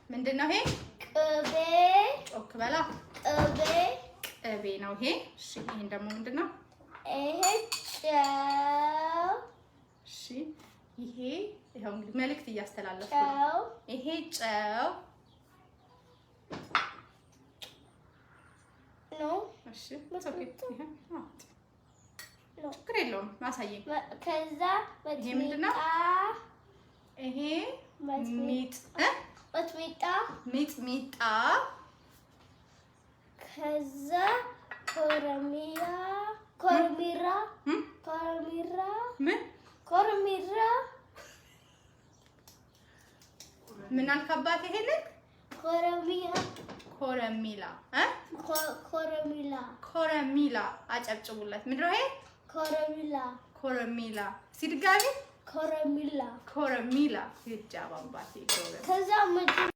ምንድነው ይሄ? ቅቤ። ጮክ በላ። ቅቤ ቅቤ ነው ይሄ። እሺ ይሄን ደግሞ ምንድነው? ይሄ ጨው። እሺ ይሄ ይሄው እንግዲህ መልእክት እያስተላለፍኩ ነው። ይሄ ጨው ነው። እሺ ችግር የለውም ማሳየኝ። ከዛ ይሄ ምንድነው? ይሄ ሚጥሚጣ። ከዛ ኮረሚራ ምን አልካባት? ይሄንን ኮረሚላ አጨብጭቡለት። ምንድነው ይሄ? ኮረሚላ ሲድጋሚ ኮረሚላ ይጃባባቴ። ከዛ